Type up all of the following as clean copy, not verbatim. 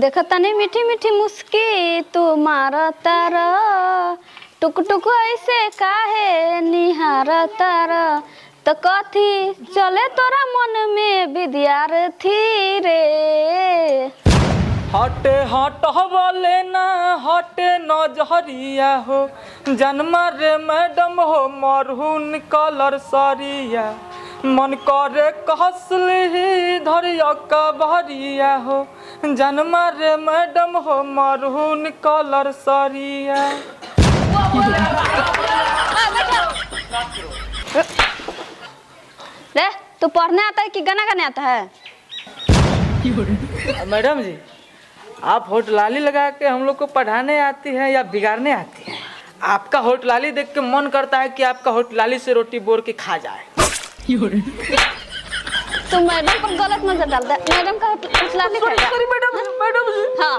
देखता नहीं मीठी मीठी मुस्की तू मारा तारा टुक टुक ऐसे काहे निहार तारा तो कथी चले तोरा मन में विद्यार्थी रे। हटे हट बोले ना हटे नजरिया हो जन्मा रे मैडम हो मरहून कलर सरिया मन करे कहसली धरिया कबरिया हो जन्मा रे मैडम हो मरहून कलर सरिया। रे तू पढ़ने आता है कि गाना गाने आता है? मैडम जी आप होटलाली लगा के हम लोग को पढ़ाने आती है या बिगाड़ने आती है? आपका होटलाली देख के मन करता है कि आपका होटलाली से रोटी बोर के खा जाए। तो मैडम पर गलत नजर डालता है। मैडम का होटलाली खाएगा। मैडम जी हाँ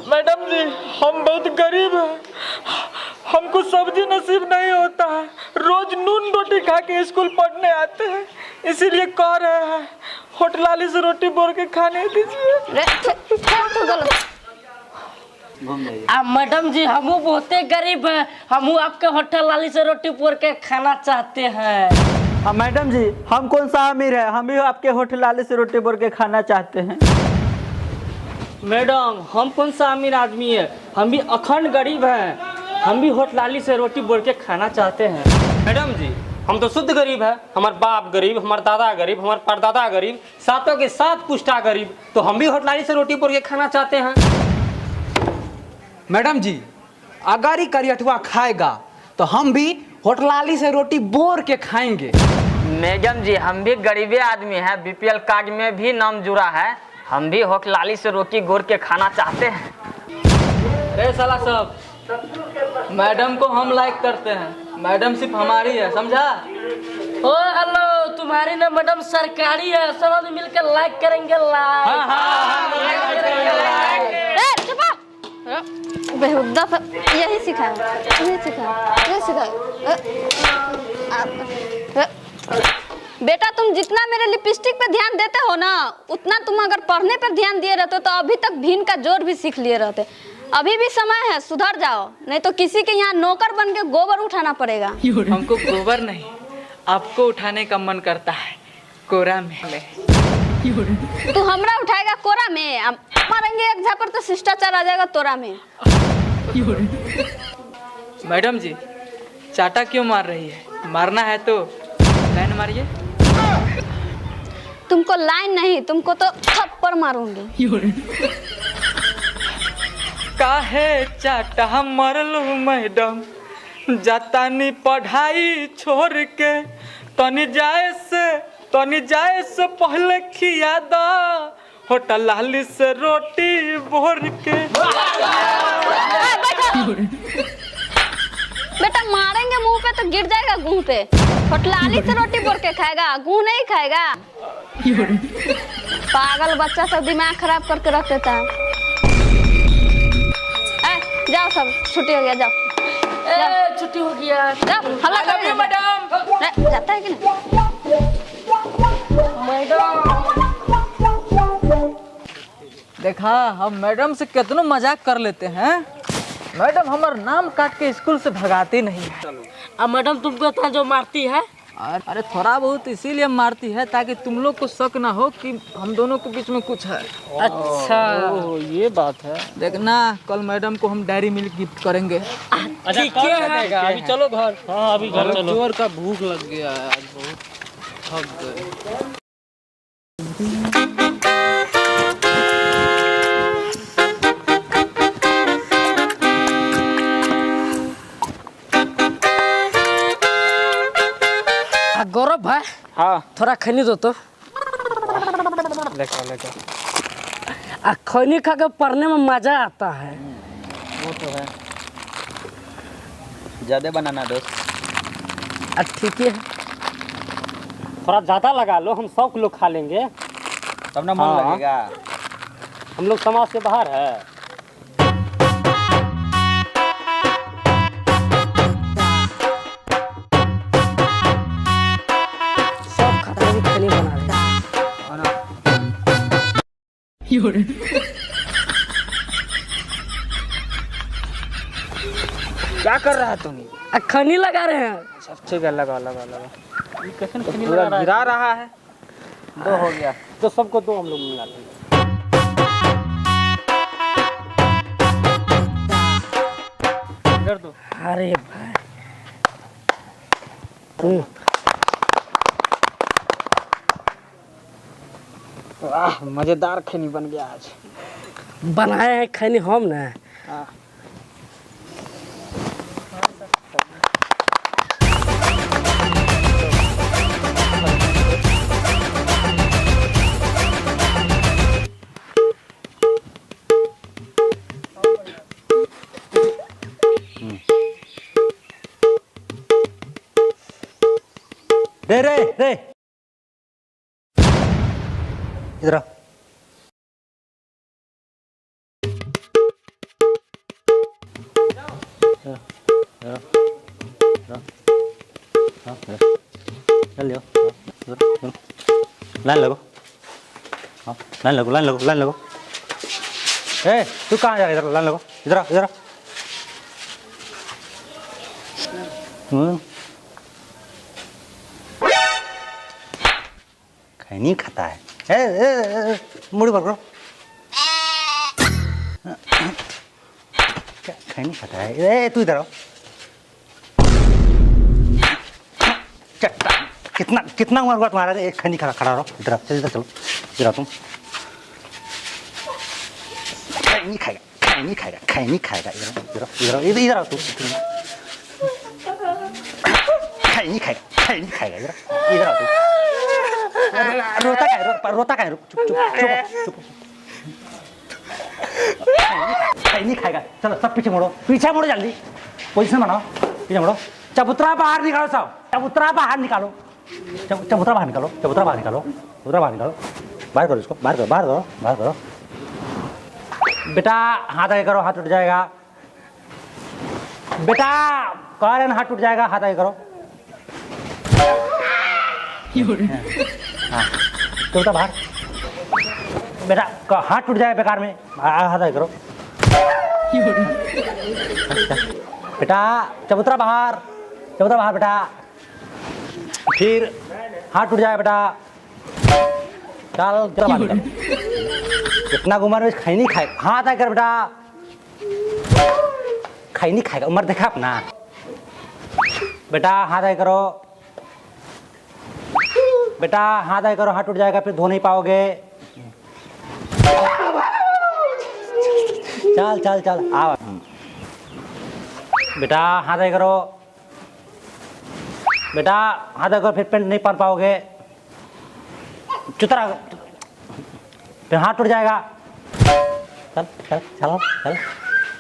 मैडम जी हम बहुत गरीब हैं, हमको सब्जी नसीब नहीं होता है, रोज नून रोटी खा के स्कूल पढ़ने आते हैं, इसीलिए कह रहे हैं होटलाली से रोटी बोर के खाने दीजिए। तो गलत। मैडम जी हम बहुते गरीब हैं, हम आपके होटल वाली से रोटी पोर के खाना चाहते हैं। मैडम जी हम कौन सा अमीर है, हम भी आपके होटल वाले से रोटी बोर के खाना चाहते हैं। मैडम हम कौन सा अमीर आदमी है, हम भी अखंड गरीब हैं, हम भी होटलाली से रोटी बोर के खाना चाहते हैं। मैडम जी हम तो शुद्ध गरीब है, हमारे बाप गरीब, हमारे दादा गरीब, हमारे परदादा गरीब, सातों के सात पुश्ता गरीब, तो हम भी होटलाली से रोटी बोर के खाना चाहते हैं। मैडम जी अगर ही करियठुआ खाएगा तो हम भी होटलाली से रोटी बोर के खाएंगे। मैडम जी हम भी गरीबे आदमी हैं, बीपीएल कार्ड में भी नाम जुड़ा है, हम भी होटलाली से रोटी गोर के खाना चाहते हैं। अरे साला सब मैडम को हम लाइक करते हैं, मैडम सिर्फ हमारी है, समझा? ओ हेलो तुम्हारी ना मैडम सरकारी है, सब आदमी मिलकर लाइक करेंगे। बेहुदा यही सिखाया, यही सिखाया, यही सिखाया। बेटा तुम जितना मेरे लिपस्टिक पे ध्यान देते हो ना, उतना तुम अगर पढ़ने पर ध्यान दिए रहते तो अभी तक भीन का जोर भी सीख लिए रहते। अभी भी समय है, सुधर जाओ, नहीं तो किसी के यहाँ नौकर बन के गोबर उठाना पड़ेगा। हमको गोबर नहीं आपको उठाने का मन करता है, कोरा में। तू हमरा उठाएगा कोरा में, मारेंगे एक झापड़ तो शिष्टाचार आ जाएगा तोरा में। मैडम जी चाटा क्यों मार रही है, मारना है तो लाइन मारिए। तुमको लाइन नहीं, तुमको तो थप्पड़ मारूंगी। काहे चाटा मरलू मैडम, जातानी पढ़ाई छोड़ के, तनी जाए से पहले खिया दा होटल लाली से रोटी बोर के। बेटा मारेंगे मुंह पे तो गिर जाएगा गुह पे। होटलाली से रोटी बोर के खाएगा, गुह नहीं खाएगा। पागल बच्चा सब दिमाग खराब करके रख देता है। जाओ सब छुट्टी हो गया, जाओ। छुट्टी हो गया, जाओ हल्ला करिए मैडम। जाता है कि नहीं? देखा हम मैडम से कितना मजाक कर लेते हैं, मैडम हमारा नाम काट के स्कूल से भगाती नहीं है। अब मैडम तुमको इतना जो मारती है? अरे थोड़ा बहुत इसीलिए मारती है ताकि तुम लोग को शक ना हो कि हम दोनों के बीच में कुछ है। अच्छा ये बात है। देखना कल मैडम को हम डायरी मिल्क गिफ्ट करेंगे। ठीक है अभी चलो घर। हाँ अभी घर चलो, जोर का भूख लग गया है, आज बहुत थक गए। गौरव भाई हाँ थोड़ा खैनी दो तो। लेकर खैनी खा के पढ़ने में मजा आता है। वो तो है, ज्यादा बनाना दोस्त। ठीक है थोड़ा ज्यादा लगा लो, हम 100 किलो खा लेंगे तब ना मन लगेगा। हम लोग समाज से बाहर है। सब खतरे की खैनी बना रहे। क्या कर रहा है तुम? खनी लगा रहे हैं। अच्छा ठीक है, लगा लगा लगा। ये कैसे खनी पूरा लगा रहा है? गिरा रहा है। 2 हो गया तो सबको 2 हम लोग मिला लेंगे। इधर दो। अरे भाई वाह, मजेदार खनी बन गया आज। बनाए हैं खनी हम ना। रे रे रे इधर आओ। चल लियो लाइन लगो। हाँ लाइन लगो लाइन लगो लाइन लगो। ए तू कहाँ जा रहा है? इधर लाइन लगो। इधर आओ इधर आओ। खैनी खाता है। ए मुड़ी पकड़ो। क्या खैनी खाता है? ए तू इधर आओ। कितना कितना उम्र हुआ तुम्हारा? एक खैनी खड़ा रहो। इधर आओ, इधर चलो। इधर आओ तुम। खैनी खाएगा खैनी खाएगा खैनी खाएगा। इधर इधर इधर इधर आओ तू। खैनी खाएगा खैनी खाएगा। इधर इधर आओ तू। रोता का है चुप चुप चुप चुप। खैनी खाएगा। चलो सब पीछे मुड़ो जल्दी। पोजीशन बनाओ, पीछे मुड़ो। चबूतरा बाहर निकालो सब। चबूतरा बाहर निकालो। चबूतरा बाहर निकालो। चबूतरा बाहर निकालो। चबूतरा बाहर निकालो। बाहर करो इसको। बाहर करो बाहर करो बाहर करो। बेटा हाथ आगे करो, हाथ टूट जाएगा। बेटा कह रहे हाथ टूट जाएगा, हाथ आगे करो। हाँ चबूतरा बाहर। बेटा हाथ टूट जाएगा बेकार में, हाथ आगे करो। बेटा चबूतरा बाहर। चबूतरा बाहर बेटा। फिर हाथ टूट जाएगा बेटा। चल चलो बाहर। इतना उम्र में खैनी खाएगा। हाथ आकर बेटा। खैनी खाएगा। उम्र देखा अपना। बेटा हाथ आगे करो। बेटा हाथ आगे करो, हाथ टूट जाएगा फिर धो नहीं पाओगे। चल चल चल आओ। बेटा हाथ आगे करो। बेटा हाथ आगे करो, फिर पेंट नहीं पहन पाओगे। चुतरा फिर हाथ टूट जाएगा। चल चल चलो चल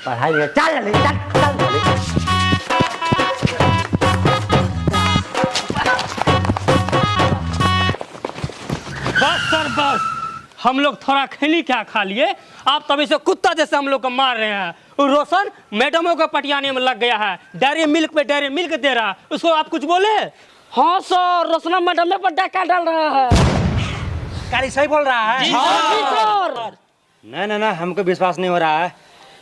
पढ़ाई लिया। चल जल्दी चल चल जल्दी। बस सर बस, हम लोग थोड़ा खैनी क्या खा लिए, आप तभी से कुत्ता जैसे हम लोग को मार रहे हैं। रोशन मैडमों को पटियाने में लग गया है, डेयरी मिल्क पे डेयरी मिल्क दे रहा, उसको आप कुछ बोले? हाँ सर, रोशना मैडम पर डाका डाल रहा है। कारी सही बोल रहा है। सर नहीं नहीं नहीं, हमको विश्वास नहीं हो रहा है।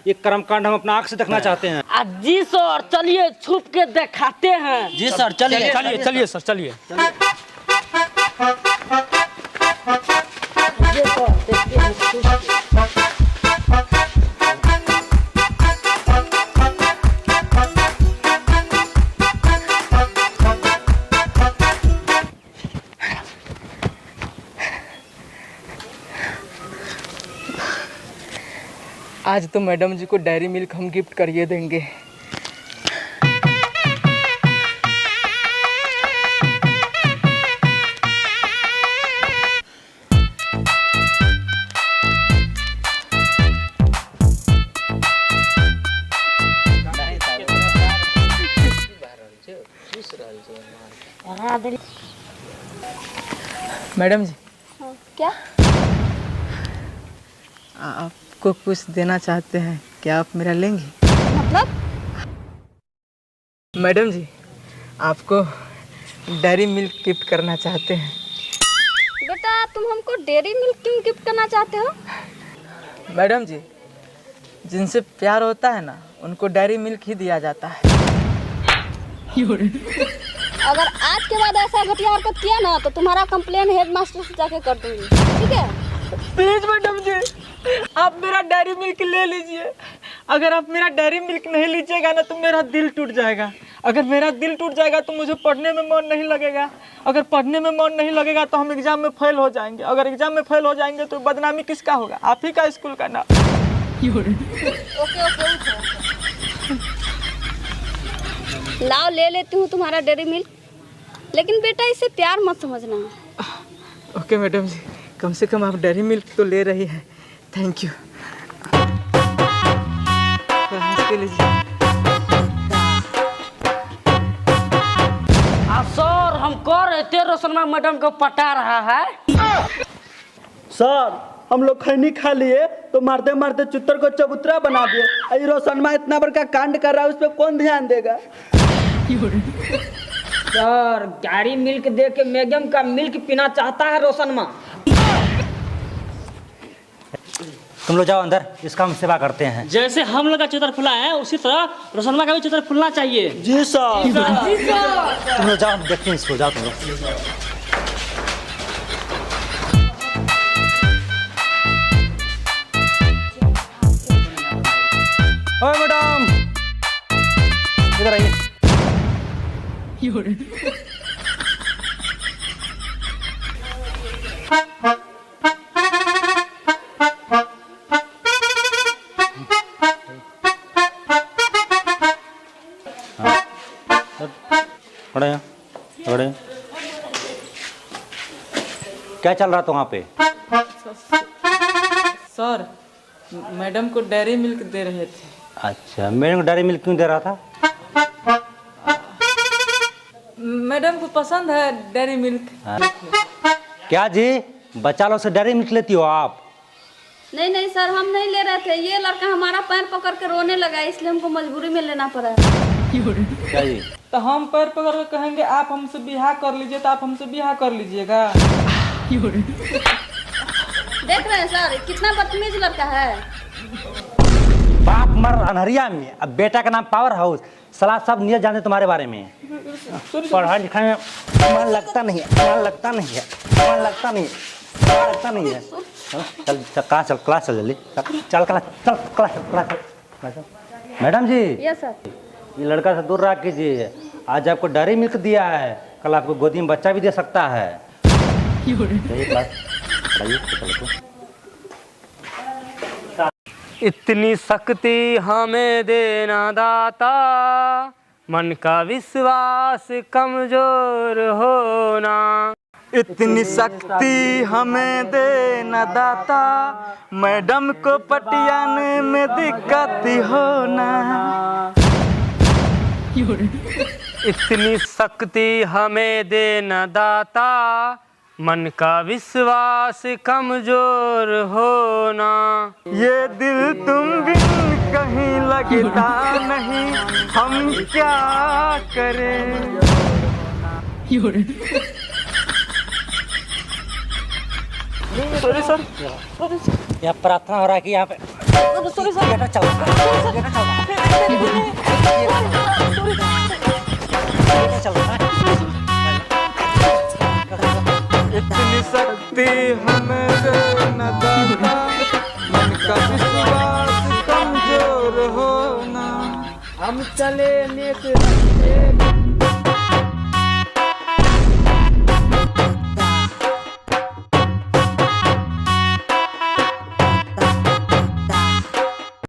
ये कर्मकांड हम अपना आँख से देखना चाहते हैं। जी सर, चलिए छुप के दिखाते हैं। जी सर चलिए चलिए चलिए सर चलिए। आज तो मैडम जी को डेयरी मिल्क हम गिफ्ट करिए देंगे। मैडम जी क्या? आपको कुछ देना चाहते हैं, क्या आप मेरा लेंगी? मतलब? मैडम जी आपको डेयरी मिल्क गिफ्ट करना चाहते हैं। बेटा तुम हमको डेयरी मिल्क क्यों गिफ्ट करना चाहते हो? मैडम जी जिनसे प्यार होता है ना, उनको डेयरी मिल्क ही दिया जाता है। अगर आज के बाद ऐसा घटिया हरकत किया ना तो तुम्हारा कंप्लेन हेडमास्टर से जाके कर दूंगी, ठीक है? प्लीज मैडम जी, आप मेरा डेयरी मिल्क ले लीजिए। अगर आप मेरा डेयरी मिल्क नहीं लीजिएगा ना तो मेरा दिल टूट जाएगा। अगर मेरा दिल टूट जाएगा तो मुझे पढ़ने में मन नहीं लगेगा। अगर पढ़ने में मन नहीं लगेगा तो हम एग्जाम में फेल हो जाएंगे। अगर एग्जाम में फेल हो जाएंगे तो बदनामी किसका होगा? आप ही का, स्कूल का ना। ओके लाओ, ले लेती हूँ तुम्हारा डेयरी मिल्क, लेकिन बेटा इसे प्यार मत समझना। ओके मैडम जी, कम से कम आप डेयरी मिल्क तो ले रही हैं। Thank you. सर हम कह रहे थे रोशनमा मैडम को पटा रहा है। सर हम लोग खैनी खा लिए तो मारते मारते चुत्तर को चबूतरा बना दिए। अरे रोशनमा इतना बड़का कांड कर रहा है, उस पर कौन ध्यान देगा? सर डेयरी मिल्क दे के मैडम का मिल्क पीना चाहता है रोशनमा। तुम लोग जाओ अंदर, इसका हम सेवा करते हैं। जैसे हम लोग का चित्र खुला है उसी तरह रोशनमा का भी चित्र खुलना चाहिए। जी सर। तुम लोग जाओ, देखते हैं इसको, जाओ तुम लोग। ओए मैडम, इधर आइए। खड़े क्या चल रहा था वहाँ पे? सर मैडम को डेयरी मिल्क दे रहे थे। अच्छा, मैडम को डेयरी मिल्क क्यों दे रहा था? मैडम को पसंद है डेयरी मिल्क। क्या जी, बच्चा लोग से डेयरी मिल्क लेती हो आप? नहीं नहीं सर, हम नहीं ले रहे थे। ये लड़का हमारा पैर पकड़ के रोने लगा, इसलिए हमको मजबूरी में लेना पड़ा। क्या जी? तो हम पैर पकड़ के कहेंगे आप हमसे बिहार कर लीजिए, तो आप हमसे बिहार कर लीजिएगा। देख रहे हैं सर कितना बदतमीज लड़का है। बाप मर अनहरिया में, अब बेटा का नाम पावर हाउस। सलाह सब नियत जानते तुम्हारे बारे में। पढ़ाई लिखाई में मन लगता नहीं है, मन लगता नहीं है, मन लगता नहीं है, मन लगता नहीं है। चल कहाँ चल, क्लास चल जल्दी, चल क्लास, चल क्लास, क्लास। मैडम जी, यस सर। ये लड़का से दूर रहा कीजिए। आज आपको डेयरी मिल्क दिया है, कल आपको गोदी में बच्चा भी दे सकता है। इतनी शक्ति हमें देना दाता, मन का विश्वास कमजोर होना। इतनी शक्ति हमें देना दाता, मैडम को पटियाने में दिक्कत होना। इतनी शक्ति हमें देना दाता, मन का विश्वास कमजोर होना। ये दिल तुम बिन कहीं लगता नहीं, हम क्या करें? Sorry sir. यहाँ प्रार्थना हो रहा है कि यहाँ पे सॉरी सर। इतनी शक्ति हमें देना दाता, मन का विश्वास कमजोर होना। हम चले नेक रास्ते